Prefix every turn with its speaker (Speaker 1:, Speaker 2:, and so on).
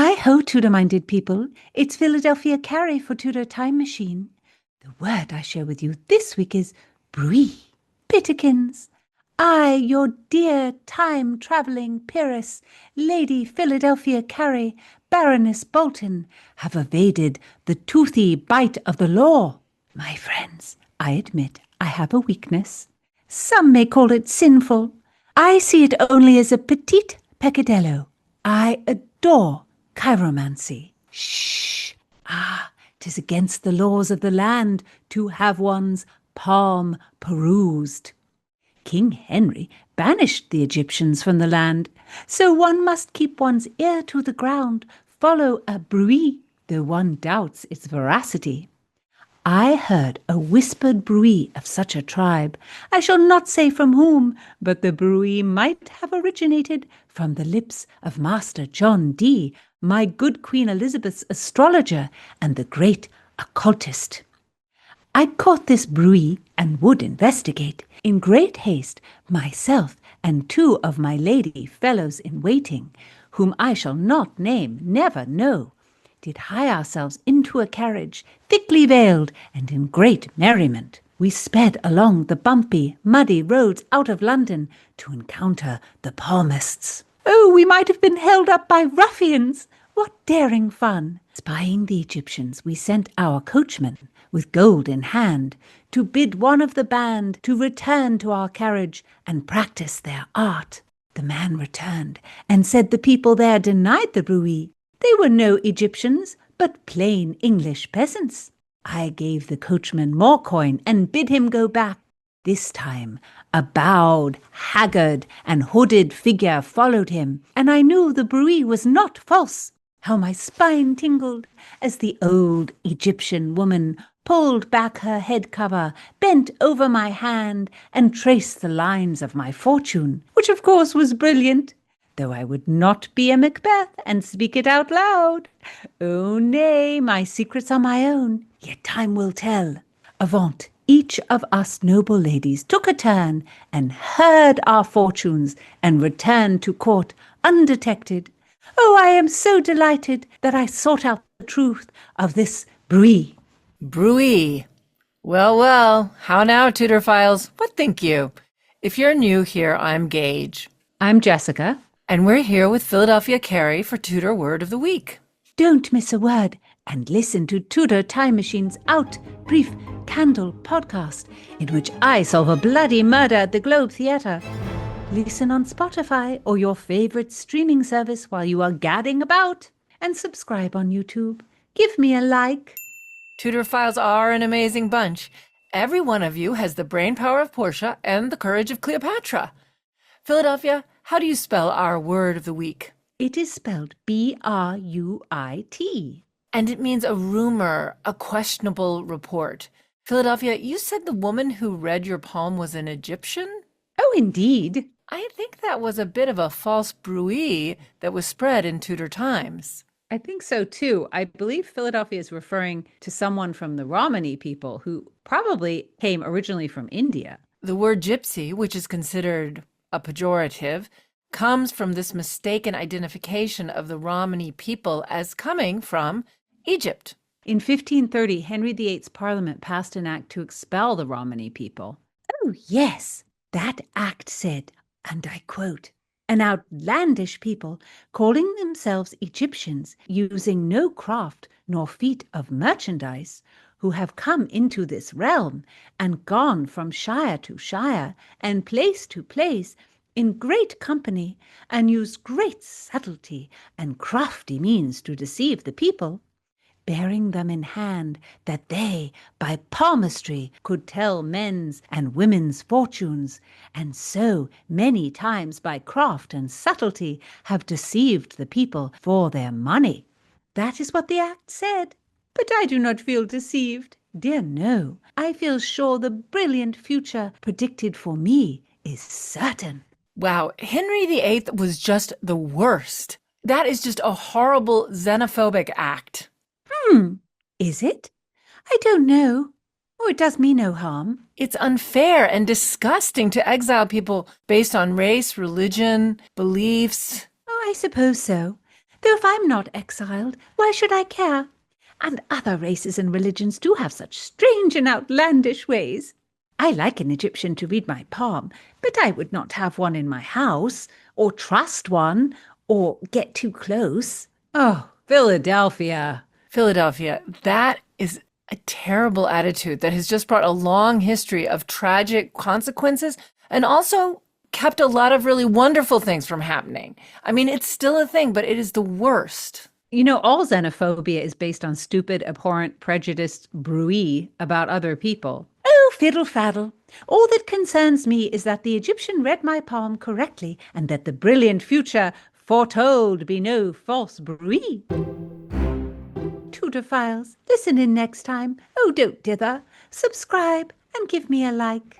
Speaker 1: Hi-ho, Tudor-minded people. It's Philadelphia Carrie for Tudor Time Machine. The word I share with you this week is Bruit. Pitikins. I, your dear time-travelling peeress, Lady Philadelphia Carrie, Baroness Bolton, have evaded the toothy bite of the law. My friends, I admit I have a weakness. Some may call it sinful. I see it only as a petite peccadillo. I adore chiromancy. Shh! 'Tis against the laws of the land to have one's palm perused. King Henry banished the Egyptians from the land, so one must keep one's ear to the ground, follow a bruit, though one doubts its veracity. I heard a whispered bruit of such a tribe. I shall not say from whom, but the bruit might have originated from the lips of Master John Dee, my good Queen Elizabeth's astrologer and the great occultist. I caught this bruit and would investigate. In great haste, myself and two of my lady fellows-in-waiting, whom I shall not name, never know, did hie ourselves into a carriage, thickly veiled, and in great merriment. We sped along the bumpy, muddy roads out of London to encounter the palmists. Oh, we might have been held up by ruffians! What daring fun! Spying the Egyptians, we sent our coachman, with gold in hand, to bid one of the band to return to our carriage and practice their art. The man returned, and said the people there denied the bruit. They were no Egyptians, but plain English peasants. I gave the coachman more coin and bid him go back. This time a bowed, haggard, and hooded figure followed him, and I knew the bruit was not false. How my spine tingled as the old Egyptian woman pulled back her head cover, bent over my hand, and traced the lines of my fortune, which of course was brilliant, though I would not be a Macbeth and speak it out loud. Oh nay, my secrets are my own, yet time will tell. Avaunt, each of us noble ladies took a turn and heard our fortunes and returned to court undetected. Oh, I am so delighted that I sought out the truth of this bruit.
Speaker 2: Bruit. Well, well, how now, Tudor Files? What think you? If you're new here, I'm Gage.
Speaker 1: I'm Jessica.
Speaker 2: And we're here with Philadelphia Carrie for Tudor Word of the Week.
Speaker 1: Don't miss a word and listen to Tudor Time Machine's Out Brief Candle podcast, in which I solve a bloody murder at the Globe Theatre. Listen on Spotify or your favorite streaming service while you are gadding about, and subscribe on YouTube. Give me a like.
Speaker 2: Tudor Files are an amazing bunch. Every one of you has the brain power of Portia and the courage of Cleopatra. Philadelphia, how do you spell our word of the week?
Speaker 1: It is spelled B-R-U-I-T.
Speaker 2: And it means a rumor, a questionable report. Philadelphia, you said the woman who read your palm was an Egyptian?
Speaker 1: Oh, indeed.
Speaker 2: I think that was a bit of a false bruit that was spread in Tudor times.
Speaker 1: I think so, too. I believe Philadelphia is referring to someone from the Romani people who probably came originally from India.
Speaker 2: The word gypsy, which is considered a pejorative, comes from this mistaken identification of the Romani people as coming from Egypt.
Speaker 1: In 1530, Henry VIII's Parliament passed an act to expel the Romani people. Oh, yes, that act said, and I quote, "An outlandish people, calling themselves Egyptians, using no craft nor feat of merchandise, who have come into this realm, and gone from shire to shire, and place to place, in great company, and used great subtlety and crafty means to deceive the people, bearing them in hand, that they, by palmistry, could tell men's and women's fortunes, and so many times by craft and subtlety have deceived the people for their money." That is what the act said. But I do not feel deceived. Dear no, I feel sure the brilliant future predicted for me is certain.
Speaker 2: Wow, Henry VIII was just the worst. That is just a horrible xenophobic act.
Speaker 1: Is it? I don't know. Oh, it does me no harm.
Speaker 2: It's unfair and disgusting to exile people based on race, religion, beliefs.
Speaker 1: Oh, I suppose so. Though if I'm not exiled, why should I care? And other races and religions do have such strange and outlandish ways. I like an Egyptian to read my palm, but I would not have one in my house, or trust one, or get too close.
Speaker 3: Oh, Philadelphia.
Speaker 2: Philadelphia, that is a terrible attitude that has just brought a long history of tragic consequences and also kept a lot of really wonderful things from happening. I mean, it's still a thing, but it is the worst.
Speaker 3: You know, all xenophobia is based on stupid, abhorrent, prejudiced bruit about other people.
Speaker 1: Oh, fiddle faddle. All that concerns me is that the Egyptian read my palm correctly and that the brilliant future foretold be no false bruit. Tudor Files, listen in next time. Oh, don't dither. Subscribe and give me a like.